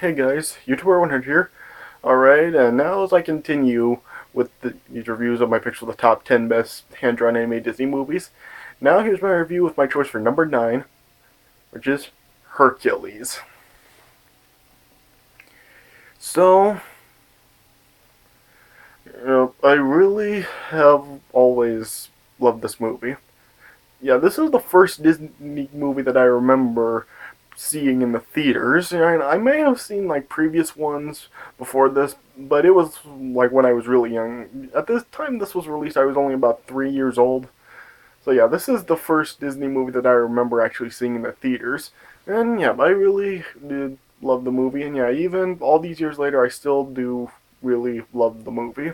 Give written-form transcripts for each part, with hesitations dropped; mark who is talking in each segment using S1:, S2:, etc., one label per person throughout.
S1: Hey guys, YouTuber 100 here. Alright, and now as I continue with these reviews of my picks for the top 10 best hand-drawn anime Disney movies, now here's my review with my choice for number 9, which is Hercules. So, I really have always loved this movie. Yeah, this is the first Disney movie that I remember seeing in the theaters. And I may have seen like previous ones before this, but it was like when I was really young. At this time this was released, I was only about 3 years old. So yeah, this is the first Disney movie that I remember actually seeing in the theaters. And yeah, I really did love the movie. And yeah, even all these years later, I still do really love the movie.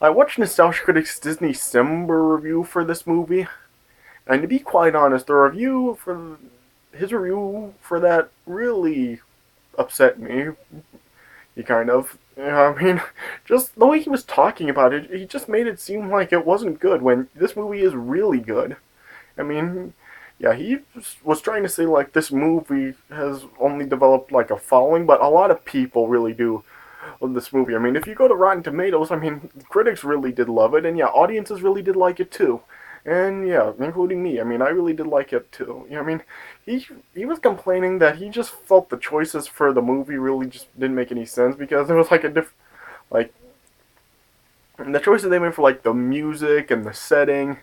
S1: I watched Nostalgia Critic's Disney December review for this movie, and to be quite honest, his review for that really upset me. He kind of, I mean, just the way he was talking about it, he just made it seem like it wasn't good when this movie is really good. I mean, yeah, he was trying to say like this movie has only developed like a following, but a lot of people really do of this movie. I mean, if you go to Rotten Tomatoes, I mean, critics really did love it, and yeah, audiences really did like it too. And yeah, including me. I mean, I really did like it too. I mean, he was complaining that he just felt the choices for the movie really just didn't make any sense because there was like like the choices they made for like the music and the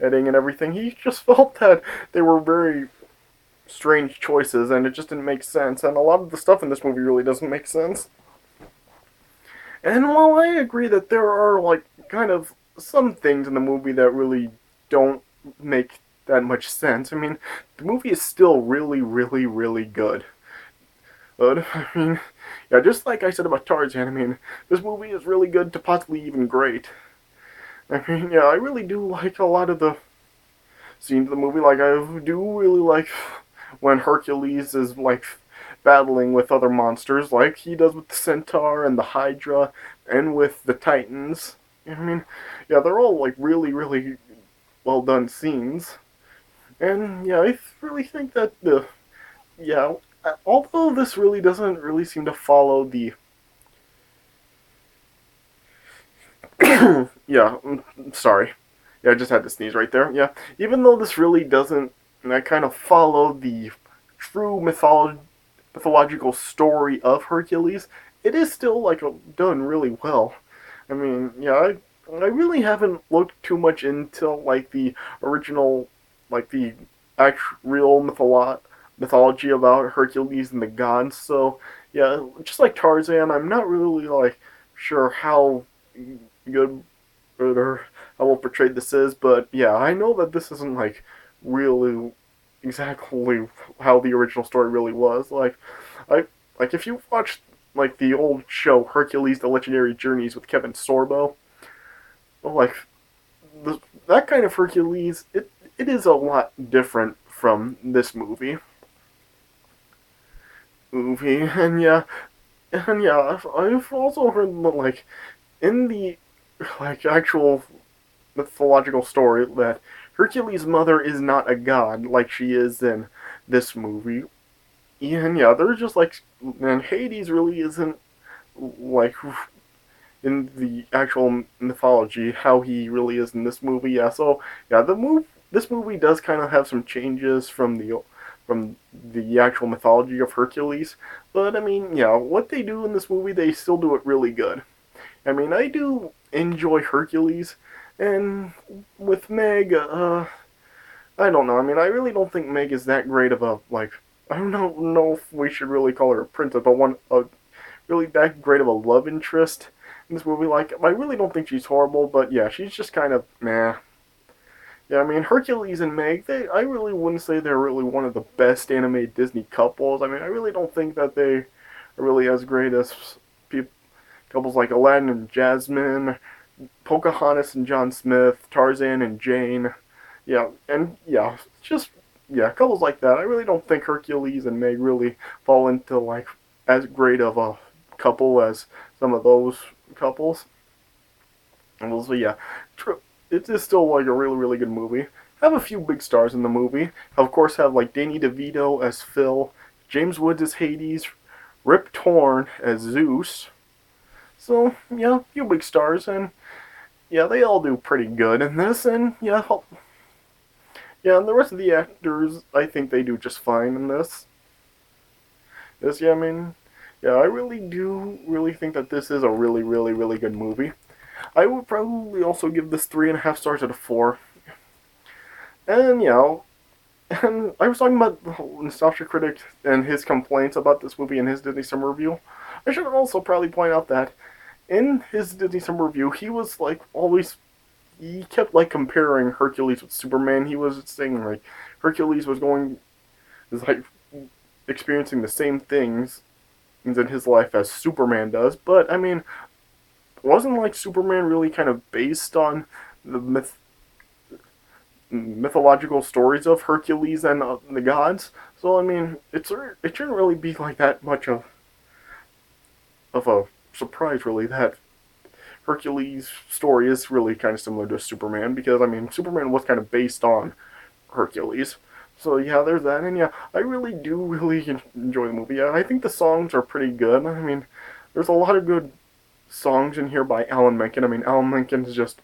S1: editing and everything. He just felt that they were very strange choices and it just didn't make sense. And a lot of the stuff in this movie really doesn't make sense. And while I agree that there are like kind of some things in the movie that really don't make that much sense, I mean, the movie is still really, really, really good. But I mean, yeah, just like I said about Tarzan, I mean, this movie is really good to possibly even great. I mean, yeah, I really do like a lot of the scenes of the movie. Like, I do really like when Hercules is like battling with other monsters, like he does with the Centaur and the Hydra, and with the Titans. I mean, yeah, they're all like really, really well done scenes. And yeah, I really think that yeah, although this really doesn't really seem to follow the yeah, sorry. Yeah, I just had to sneeze right there. Yeah, even though this really doesn't kind of follow the true mythological story of Hercules, it is still like done really well. I mean, yeah, I really haven't looked too much into like the original, like the actual real mythology about Hercules and the gods. So yeah, just like Tarzan, I'm not really like sure how good or how well portrayed this is, but yeah, I know that this isn't like really exactly how the original story really was. I like if you watched like the old show Hercules: The Legendary Journeys with Kevin Sorbo, well, like that kind of Hercules, it is a lot different from this movie, and yeah, I've also heard that like in the like actual mythological story that Hercules' mother is not a god like she is in this movie. And yeah, they're just like, and Hades really isn't like in the actual mythology how he really is in this movie. Yeah, so yeah, this movie does kind of have some changes from the actual mythology of Hercules, but I mean, yeah, what they do in this movie, they still do it really good. I mean, I do enjoy Hercules, and with Meg, I don't know. I mean, I really don't think Meg is that great of a like. I don't know if we should really call her a princess, but really that great of a love interest in this movie. Like, I really don't think she's horrible, but yeah, she's just kind of meh. Yeah, I mean, Hercules and Meg, I really wouldn't say they're really one of the best animated Disney couples. I mean, I really don't think that they are really as great as couples like Aladdin and Jasmine, Pocahontas and John Smith, Tarzan and Jane. Yeah, and yeah, just yeah, couples like that. I really don't think Hercules and Meg really fall into like as great of a couple as some of those couples. And also, yeah, it is still like a really really good movie. Have a few big stars in the movie. Of course, have like Danny DeVito as Phil, James Woods as Hades, Rip Torn as Zeus. So yeah, a few big stars, and yeah, they all do pretty good in this, and yeah, and the rest of the actors, I think they do just fine in this. Yeah, I mean, yeah, I really do really think that this is a really, really, really good movie. I would probably also give this 3.5 stars out of 4. And, and I was talking about the whole Nostalgia Critic and his complaints about this movie in his Disney Summer Review. I should also probably point out that in his Disney Summer Review, he was like always he kept like comparing Hercules with Superman. He was saying like Hercules was like experiencing the same things in his life as Superman does, but I mean, wasn't like Superman really kind of based on the mythological stories of Hercules and the gods? So I mean, it shouldn't really be like that much of a surprise, really, that Hercules' story is really kind of similar to Superman, because I mean, Superman was kind of based on Hercules. So yeah, there's that, and yeah, I really do really enjoy the movie. Yeah, I think the songs are pretty good. I mean, there's a lot of good songs in here by Alan Menken. I mean, Alan Menken is just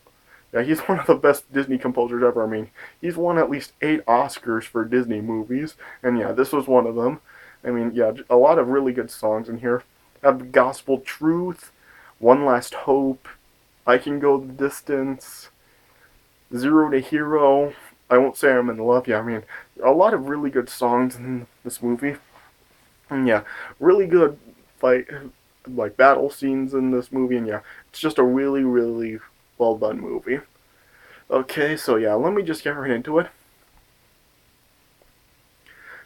S1: yeah, he's one of the best Disney composers ever. I mean, he's won at least 8 Oscars for Disney movies, and yeah, this was one of them. I mean, yeah, a lot of really good songs in here. Have Gospel Truth, One Last Hope, I Can Go the Distance, Zero to Hero, I Won't Say I'm in Love. Yeah, I mean, a lot of really good songs in this movie. And yeah, really good fight, like battle scenes in this movie. And yeah, it's just a really, really well done movie. Okay, so yeah, let me just get right into it.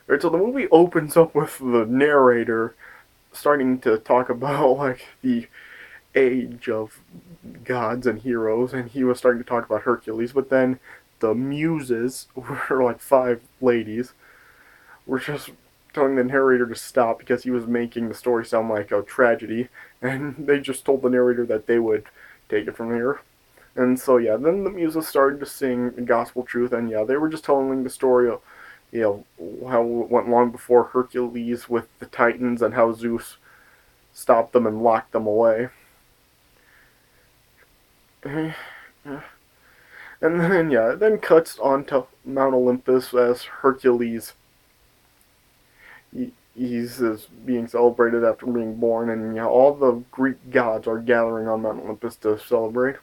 S1: Alright, so the movie opens up with the narrator starting to talk about like the age of gods and heroes, and he was starting to talk about Hercules, but then the muses were like 5 ladies were just telling the narrator to stop because he was making the story sound like a tragedy, and they just told the narrator that they would take it from here. And so yeah, then the muses started to sing gospel truth, and yeah, they were just telling the story of how it went long before Hercules with the Titans and how Zeus stopped them and locked them away. And then yeah, it then cuts onto Mount Olympus as Hercules he's being celebrated after being born, and yeah, all the Greek gods are gathering on Mount Olympus to celebrate.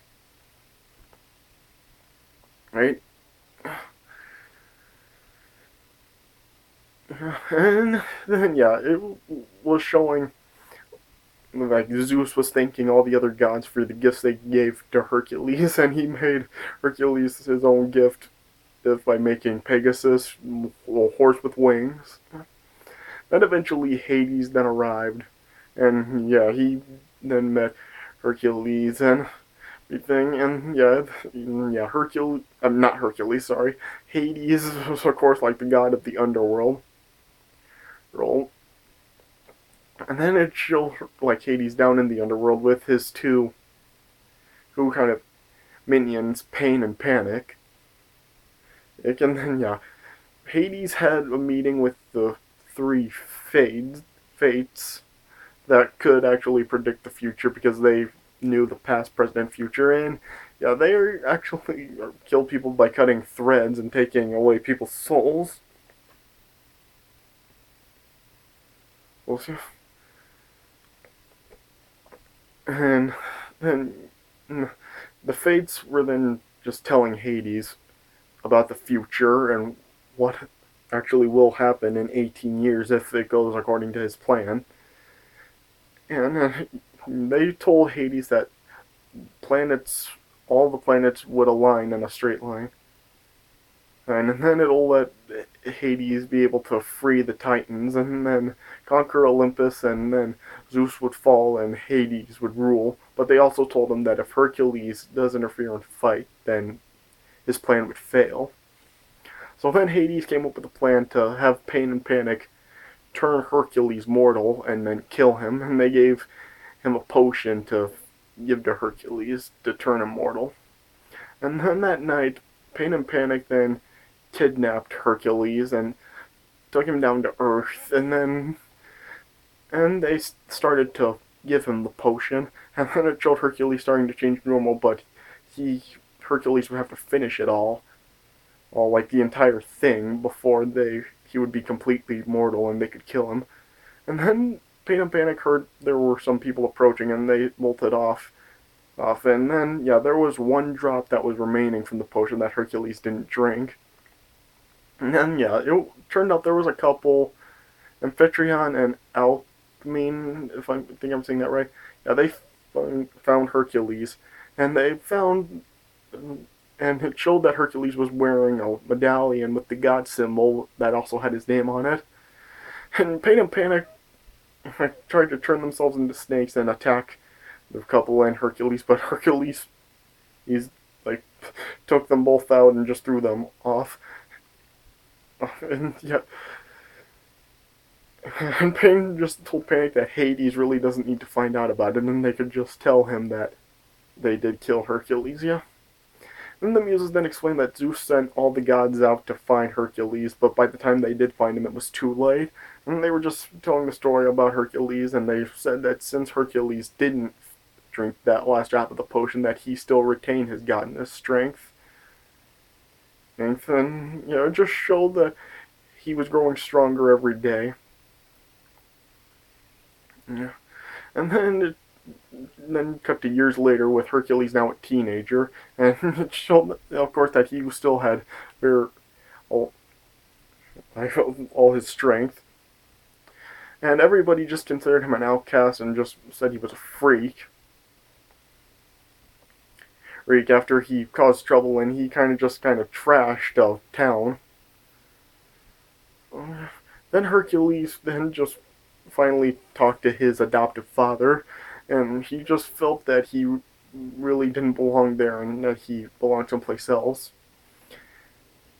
S1: Right? And then yeah, it was showing like Zeus was thanking all the other gods for the gifts they gave to Hercules, and he made Hercules his own gift by making Pegasus, a horse with wings. Then eventually Hades then arrived, and yeah, he then met Hercules and everything, and yeah, Hercules, not Hercules, sorry, Hades was of course like the god of the underworld. And then it shows like Hades down in the underworld with his who kind of minions, Pain and Panic. And then yeah, Hades had a meeting with the 3 fates that could actually predict the future because they knew the past, present, and future. And yeah, they actually kill people by cutting threads and taking away people's souls. We'll see. And then the fates were then just telling Hades about the future and what actually will happen in 18 years if it goes according to his plan. And they told Hades that all the planets would align in a straight line. And then it'll let Hades be able to free the Titans and then conquer Olympus, and then Zeus would fall and Hades would rule. But they also told him that if Hercules does interfere and fight, then his plan would fail. So then Hades came up with a plan to have Pain and Panic turn Hercules mortal and then kill him, and they gave him a potion to give to Hercules to turn him mortal. And then that night, Pain and Panic then kidnapped Hercules and took him down to Earth, and they started to give him the potion, and then it showed Hercules starting to change normal, but he Hercules would have to finish it all like the entire thing before he would be completely mortal and they could kill him. And then Pain and Panic heard there were some people approaching, and they bolted off. And then yeah, there was one drop that was remaining from the potion that Hercules didn't drink. And then yeah, it turned out there was a couple, Amphitryon and Alcmene, if I think I'm saying that right. Yeah, they found Hercules, and they found, and it showed that Hercules was wearing a medallion with the god symbol that also had his name on it. And Pain and Panic tried to turn themselves into snakes and attack the couple and Hercules, but Hercules, he's like, took them both out and just threw them off. And yeah, and Pain just told Panic that Hades really doesn't need to find out about it, and they could just tell him that they did kill Hercules, yeah. Then the Muses then explained that Zeus sent all the gods out to find Hercules, but by the time they did find him, it was too late. And they were just telling the story about Hercules, and they said that since Hercules didn't drink that last drop of the potion, that he still retained his godness strength. And then, it just showed that he was growing stronger every day. Yeah. And then cut to years later with Hercules now a teenager, and it showed, of course, that he still had all, all his strength. And everybody just considered him an outcast and just said he was a freak. After he caused trouble and he kind of trashed town. Then Hercules then just finally talked to his adoptive father, and he just felt that he really didn't belong there and that he belonged someplace else.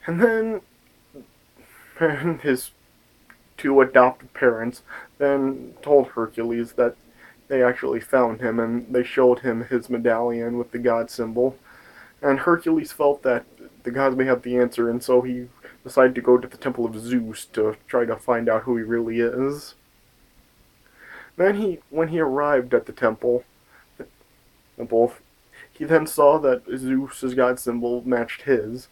S1: And then his two adoptive parents then told Hercules that they actually found him, and they showed him his medallion with the god symbol. And Hercules felt that the gods may have the answer, and so he decided to go to the temple of Zeus to try to find out who he really is. Then when he arrived at the temple, he then saw that Zeus's god symbol matched his.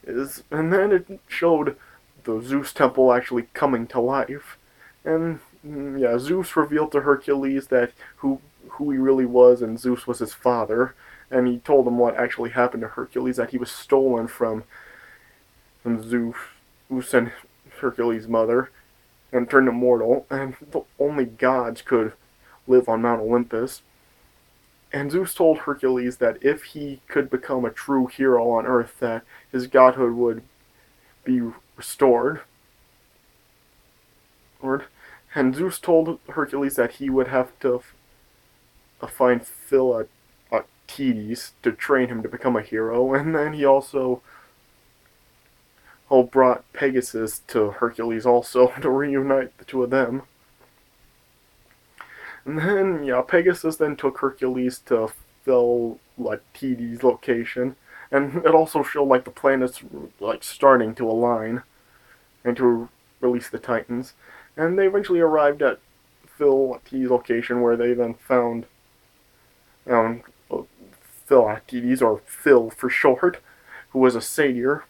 S1: And then it showed the Zeus temple actually coming to life. And yeah, Zeus revealed to Hercules that who he really was, and Zeus was his father. And he told him what actually happened to Hercules, that he was stolen from Zeus and Hercules' mother, and turned immortal, and only gods could live on Mount Olympus. And Zeus told Hercules that if he could become a true hero on Earth, that his godhood would be restored. And Zeus told Hercules that he would have to find Philoctetes to train him to become a hero, and then he also brought Pegasus to Hercules also to reunite the two of them. And then, yeah, Pegasus then took Hercules to Philoctetes' location, and it also showed the planets starting to align and to release the Titans. And they eventually arrived at Philoctetes' location, where they then found Philoctetes, or Phil for short, who was a satyr.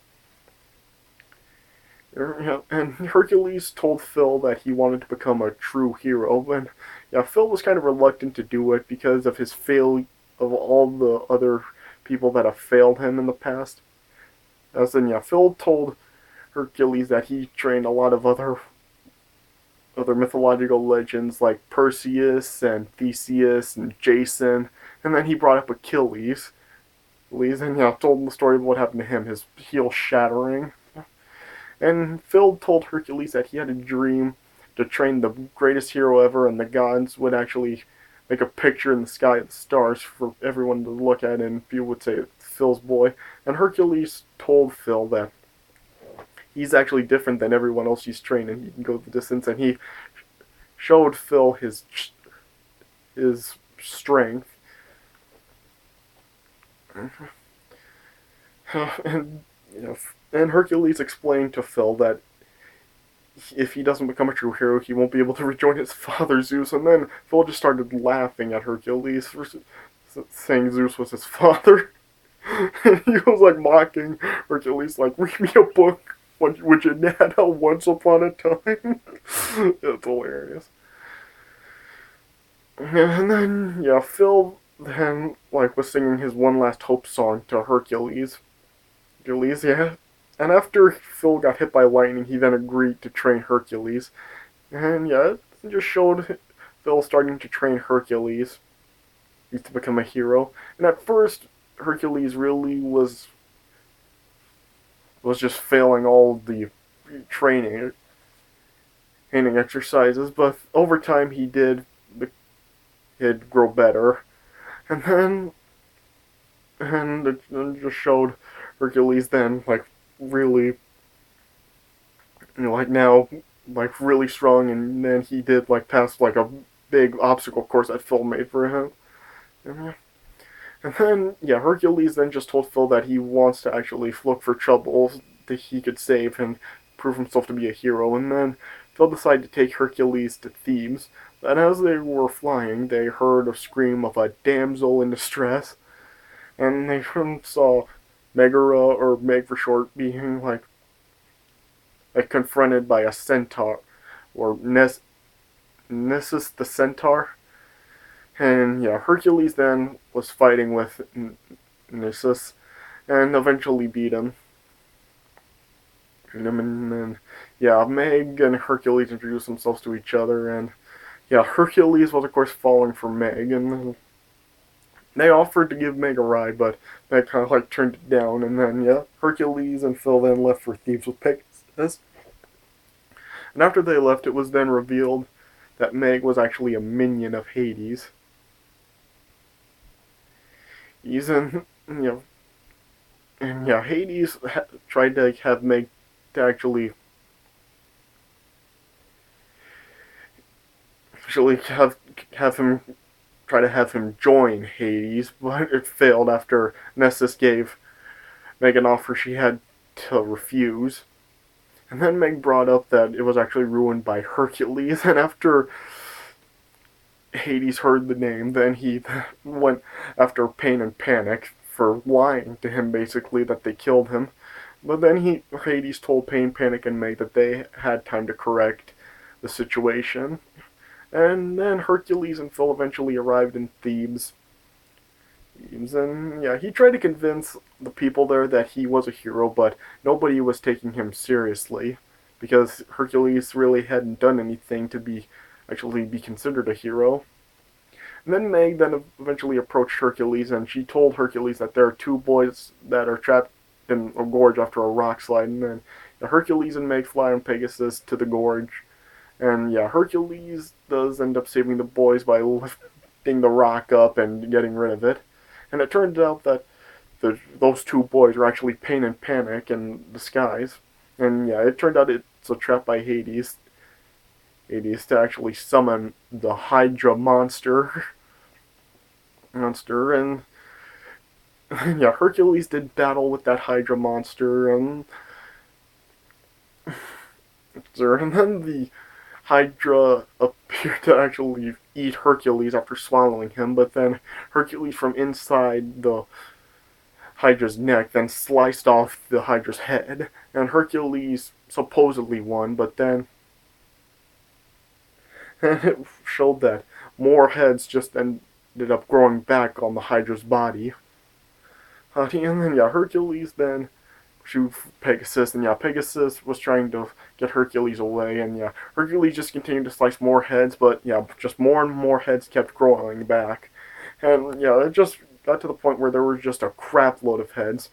S1: And Hercules told Phil that he wanted to become a true hero, and yeah, Phil was kind of reluctant to do it because of his of all the other people that have failed him in the past. Phil told Hercules that he trained a lot of other mythological legends like Perseus and Theseus and Jason, and then he brought up Achilles. And told him the story of what happened to him, his heel shattering. And Phil told Hercules that he had a dream to train the greatest hero ever, and the gods would actually make a picture in the sky of the stars for everyone to look at, and people would say, Phil's boy. And Hercules told Phil that he's actually different than everyone else he's trained, and he can go the distance, and he showed Phil his strength. And And Hercules explained to Phil that if he doesn't become a true hero, he won't be able to rejoin his father Zeus. And then Phil just started laughing at Hercules for saying Zeus was his father. He was like mocking Hercules, like, read me a book which it had a once upon a time. It's hilarious. And then yeah, Phil then like was singing his one last hope song to Hercules. Hercules, yeah. And after Phil got hit by lightning, he then agreed to train Hercules. And yeah, it just showed Phil starting to train Hercules to become a hero. And at first, Hercules really was just failing all the training training exercises, but over time he'd grow better. And then and it just showed Hercules then like really like now like really strong, and then he did like pass like a big obstacle course that Phil made for him. And then yeah, Hercules then just told Phil that he wants to actually look for trouble that he could save and prove himself to be a hero. And then Phil decided to take Hercules to Thebes. And as they were flying, they heard a scream of a damsel in distress, and they saw Megara, or Meg for short, being like confronted by a centaur, or Nessus the centaur. And yeah, Hercules then was fighting with Nessus and eventually beat him. And then yeah, Meg and Hercules introduced themselves to each other, and yeah, Hercules was of course falling for Meg, and they offered to give Meg a ride, but Meg kind of like turned it down. And then yeah, Hercules and Phil then left for Thebes with Pegasus. And after they left, it was then revealed that Meg was actually a minion of Hades. He's in, and yeah, Hades tried to have Meg to actually have him try to have him join Hades, but it failed after Nessus gave Meg an offer she had to refuse. And then Meg brought up that it was actually ruined by Hercules, and after Hades heard the name, then he went after Pain and Panic for lying to him, basically, that they killed him. But then Hades told Pain, Panic, and Meg that they had time to correct the situation. And then Hercules and Phil eventually arrived in Thebes. And yeah, he tried to convince the people there that he was a hero, but nobody was taking him seriously because Hercules really hadn't done anything to actually be considered a hero. And then Meg then eventually approached Hercules, and she told Hercules that there are two boys that are trapped in a gorge after a rock slide. And then Hercules and Meg fly on Pegasus to the gorge. And yeah, Hercules does end up saving the boys by lifting the rock up and getting rid of it. And it turned out that those two boys were actually Pain and Panic in disguise. And yeah, it turned out it's a trap by Hades. Hades to actually summon the Hydra monster. And yeah, Hercules did battle with that Hydra monster, and then the Hydra appeared to actually eat Hercules after swallowing him, but then Hercules from inside the Hydra's neck then sliced off the Hydra's head, and Hercules supposedly won, but then it showed that more heads just ended up growing back on the Hydra's body. And then yeah, Hercules then shoot Pegasus, and yeah, Pegasus was trying to get Hercules away, and yeah, Hercules just continued to slice more heads, but yeah, just more and more heads kept growing back. And yeah, it just got to the point where there was just a crap load of heads.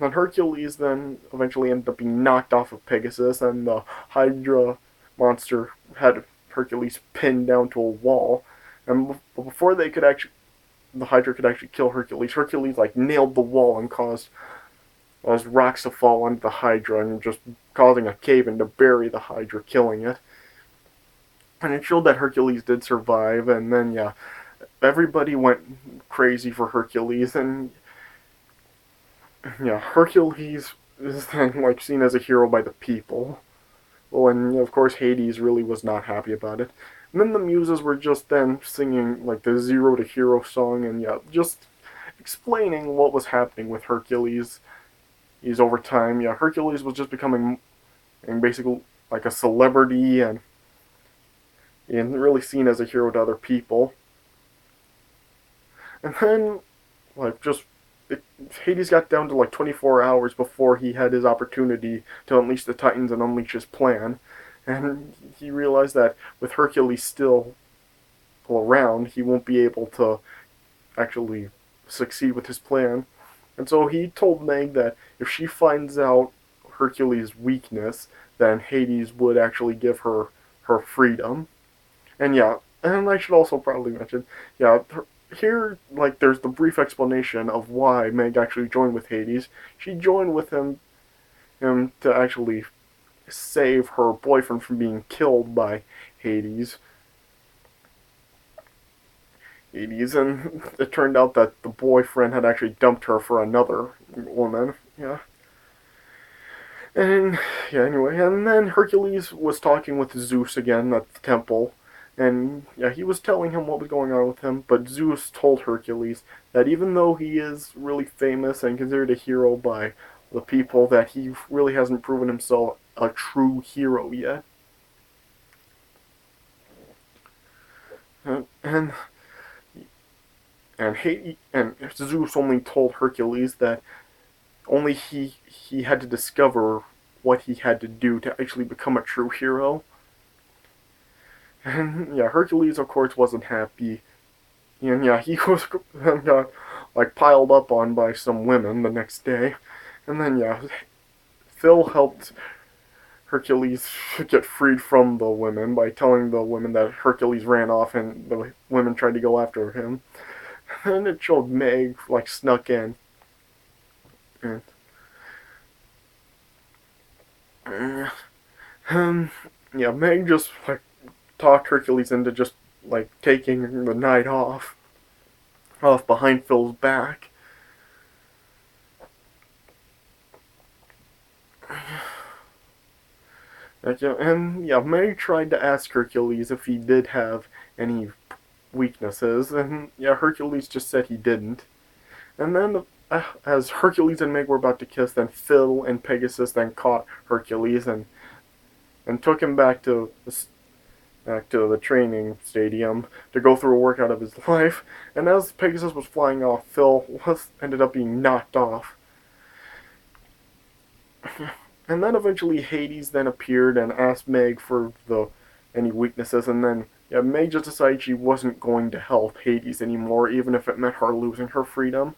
S1: And Hercules then eventually ended up being knocked off of Pegasus, and the Hydra monster had Hercules pinned down to a wall. And before the Hydra could actually kill Hercules, Hercules like nailed the wall and caused rocks to fall onto the Hydra and just causing a cave-in to bury the Hydra, killing it. And it showed that Hercules did survive, and then yeah, everybody went crazy for Hercules, and yeah, Hercules is then like seen as a hero by the people. Well, and of course Hades really was not happy about it. And then the muses were just then singing like the Zero to Hero song, and yeah, just explaining what was happening with Hercules. He's over time, yeah, Hercules was just becoming and basically like a celebrity and really seen as a hero to other people. And then like just it, Hades got down to like 24 hours before he had his opportunity to unleash the Titans and unleash his plan. And he realized that with Hercules still around, he won't be able to actually succeed with his plan. And so he told Meg that if she finds out Hercules' weakness, then Hades would actually give her her freedom. And yeah, and I should also probably mention, yeah, here like there's the brief explanation of why Meg actually joined with Hades. She joined with him to actually save her boyfriend from being killed by Hades. And it turned out that the boyfriend had actually dumped her for another woman. Yeah. And yeah, anyway, and then Hercules was talking with Zeus again at the temple, and yeah, he was telling him what was going on with him, but Zeus told Hercules that even though he is really famous and considered a hero by the people, that he really hasn't proven himself a true hero yet. And and Zeus only told Hercules that only he had to discover what he had to do to actually become a true hero. And yeah, Hercules of course wasn't happy. And yeah, he was got like piled up on by some women the next day. And then yeah, Phil helped Hercules get freed from the women by telling the women that Hercules ran off and the women tried to go after him. And it showed Meg like snuck in. And, um, yeah, Meg just like talked Hercules into just like taking the night off behind Phil's back. And yeah, Meg tried to ask Hercules if he did have any weaknesses, and yeah, Hercules just said he didn't. And then, as Hercules and Meg were about to kiss, then Phil and Pegasus then caught Hercules and took him back to the training stadium to go through a workout of his life. And as Pegasus was flying off, Phil ended up being knocked off. And then eventually Hades then appeared and asked Meg for the any weaknesses, and then yeah, Meg just decided she wasn't going to help Hades anymore, even if it meant her losing her freedom.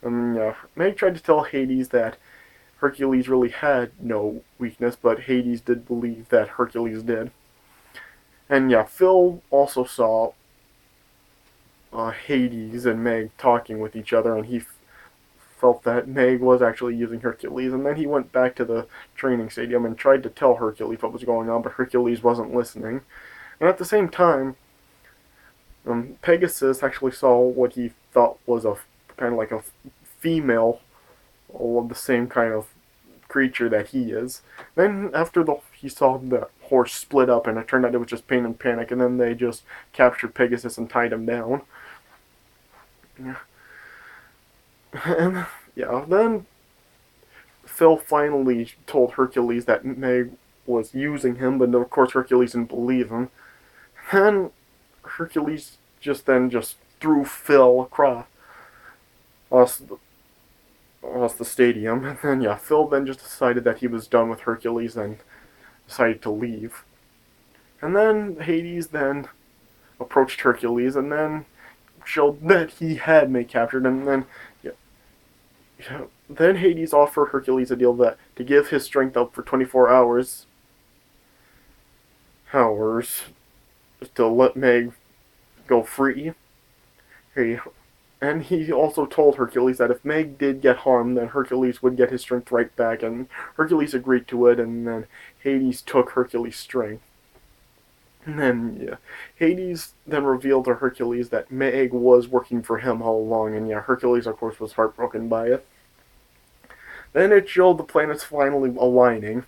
S1: And yeah, Meg tried to tell Hades that Hercules really had no weakness, but Hades did believe that Hercules did. And yeah, Phil also saw Hades and Meg talking with each other, and he felt that Meg was actually using Hercules. And then he went back to the training stadium and tried to tell Hercules what was going on, but Hercules wasn't listening. And at the same time, Pegasus actually saw what he thought was a kind of like a female of the same kind of creature that he is. Then after he saw the horse split up, and it turned out it was just pain and panic, and then they just captured Pegasus and tied him down. Yeah. And yeah, then Phil finally told Hercules that Meg was using him, but of course Hercules didn't believe him. And Hercules just threw Phil across the stadium. And then yeah, Phil then just decided that he was done with Hercules and decided to leave. And then Hades then approached Hercules and then showed that he had Meg captured, and then then Hades offered Hercules a deal that to give his strength up for 24 hours to let Meg go free. And he also told Hercules that if Meg did get harmed, then Hercules would get his strength right back, and Hercules agreed to it, and then Hades took Hercules' strength. And then, yeah, Hades then revealed to Hercules that Meg was working for him all along, and yeah, Hercules, of course, was heartbroken by it. Then it showed the planets finally aligning,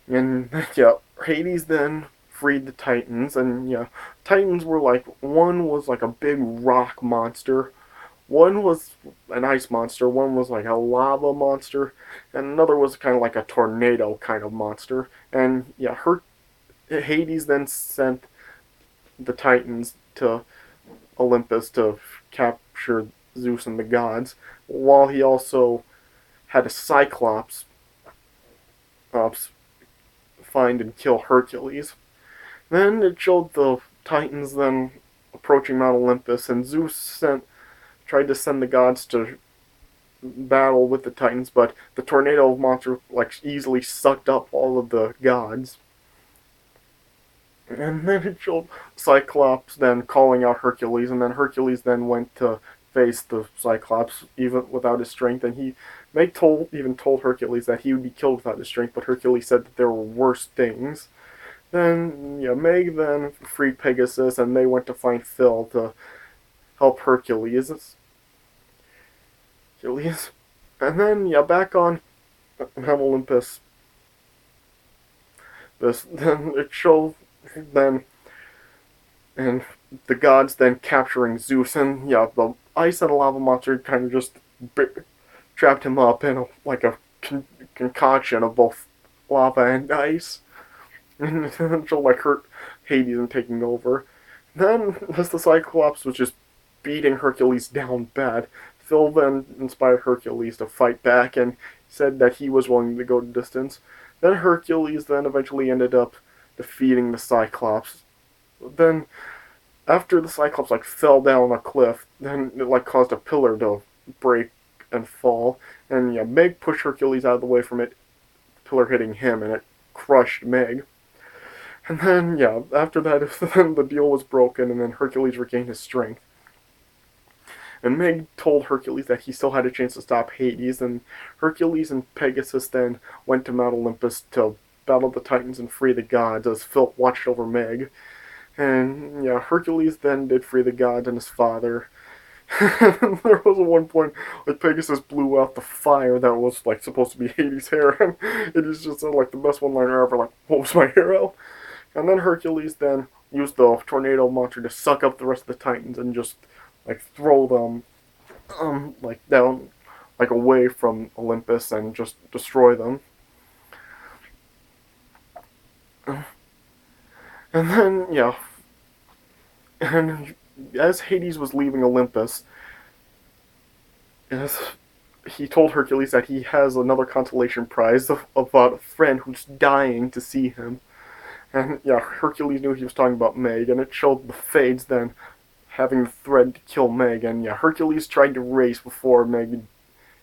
S1: and yeah, Hades then freed the Titans, and yeah, Titans were like one was like a big rock monster, one was an ice monster, one was like a lava monster, and another was kind of like a tornado kind of monster. And yeah, Hades then sent the Titans to Olympus to capture Zeus and the gods, while he also had a Cyclops uh, find and kill Hercules. Then it showed the Titans then approaching Mount Olympus, and Zeus tried to send the gods to battle with the Titans, but the tornado monster like easily sucked up all of the gods. And then it showed Cyclops then calling out Hercules, and then Hercules then went to face the Cyclops even without his strength, and he even told Hercules that he would be killed without his strength, but Hercules said that there were worse things. Then yeah, Meg then freed Pegasus, and they went to find Phil to help Hercules. And then yeah, back on Mount Olympus, this then it showed then and the gods then capturing Zeus, and yeah, the ice and lava monster kind of just trapped him up in concoction of both lava and ice, until like hurt Hades and taking over. Then, as the Cyclops was just beating Hercules down bad, Phil then inspired Hercules to fight back and said that he was willing to go the distance. Then Hercules then eventually ended up defeating the Cyclops. Then after the Cyclops like fell down a cliff, then it like caused a pillar to break and fall, and yeah, Meg pushed Hercules out of the way from it, the pillar hitting him, and it crushed Meg. And then yeah, after that, then the deal was broken, and then Hercules regained his strength. And Meg told Hercules that he still had a chance to stop Hades, and Hercules and Pegasus then went to Mount Olympus to battle the Titans and free the gods as Phil watched over Meg. And yeah, Hercules then did free the gods and his father. There was one point like Pegasus blew out the fire that was like supposed to be Hades' hair, and it is just like the best one-liner ever. Like, what was my hero? And then Hercules then used the tornado monster to suck up the rest of the Titans and just like throw them like down like away from Olympus and just destroy them. And then yeah, and as Hades was leaving Olympus, as he told Hercules that he has another consolation prize about a friend who's dying to see him. And yeah, Hercules knew he was talking about Meg, and it showed the Fates then having the thread to kill Meg. And yeah, Hercules tried to race before Meg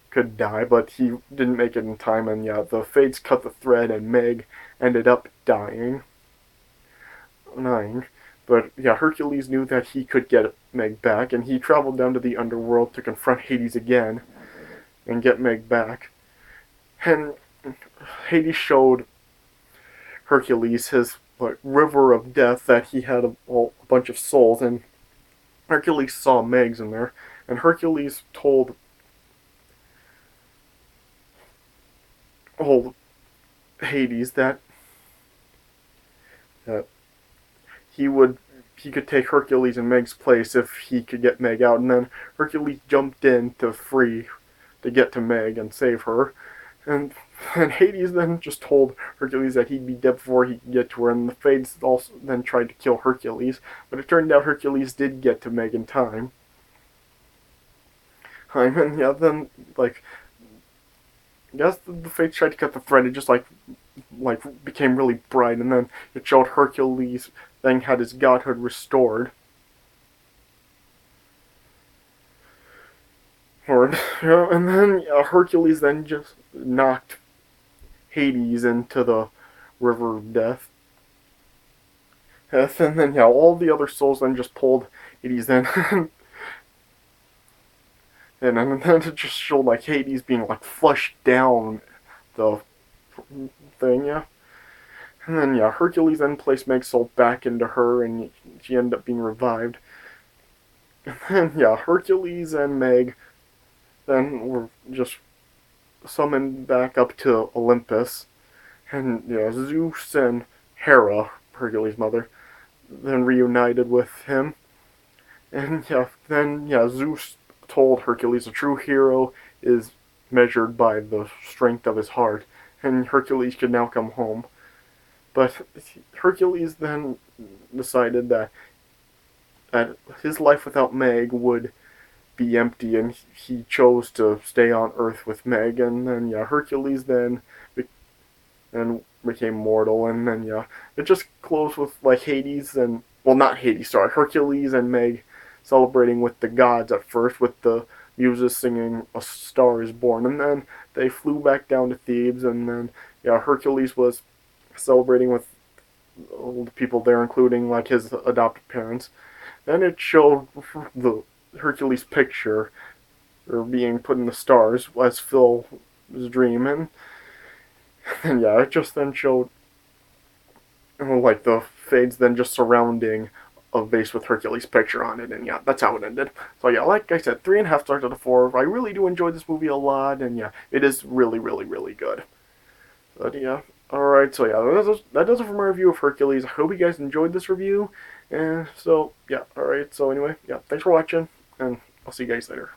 S1: could die, but he didn't make it in time. And yeah, the Fates cut the thread, and Meg ended up dying. But yeah, Hercules knew that he could get Meg back, and he traveled down to the underworld to confront Hades again and get Meg back. And Hades showed Hercules his river of death, that he had a bunch of souls, and Hercules saw Meg's in there, and Hercules told Hades that he could take Hercules in Meg's place if he could get Meg out, and then Hercules jumped in to get to Meg and save her. And Hades then just told Hercules that he'd be dead before he could get to her, and the Fates also then tried to kill Hercules, but it turned out Hercules did get to Meg in time. And yeah, then like I guess the Fates tried to cut the thread. It just like became really bright, and then it showed Hercules then had his godhood restored. And then Hercules then just knocked Hades into the river of death. And then yeah, all the other souls then just pulled Hades in. And then it just showed like Hades being like flushed down the thing, yeah. And then yeah, Hercules then placed Meg's soul back into her, and she ended up being revived. And then yeah, Hercules and Meg then were just summoned back up to Olympus, and Zeus and Hera, Hercules' mother, then reunited with him. And then Zeus told Hercules a true hero is measured by the strength of his heart, and Hercules could now come home. But Hercules then decided that his life without Meg would be empty, and he chose to stay on Earth with Meg. And then Hercules then and became mortal, and then it just closed with like Hades and well, not Hades, sorry, Hercules and Meg celebrating with the gods at first, with the muses singing "A Star Is Born," and then they flew back down to Thebes, and then Hercules was celebrating with all the people there, including like his adopted parents. Then it showed the Hercules picture or being put in the stars as Phil's dream, and it just then showed like the fades then just surrounding a vase with Hercules' picture on it, and that's how it ended. So like I said, 3.5 stars out of 4. I really do enjoy this movie a lot, and it is really, really, really good. But alright, so that does it for my review of Hercules. I hope you guys enjoyed this review, and so alright, so anyway, thanks for watching, and I'll see you guys later.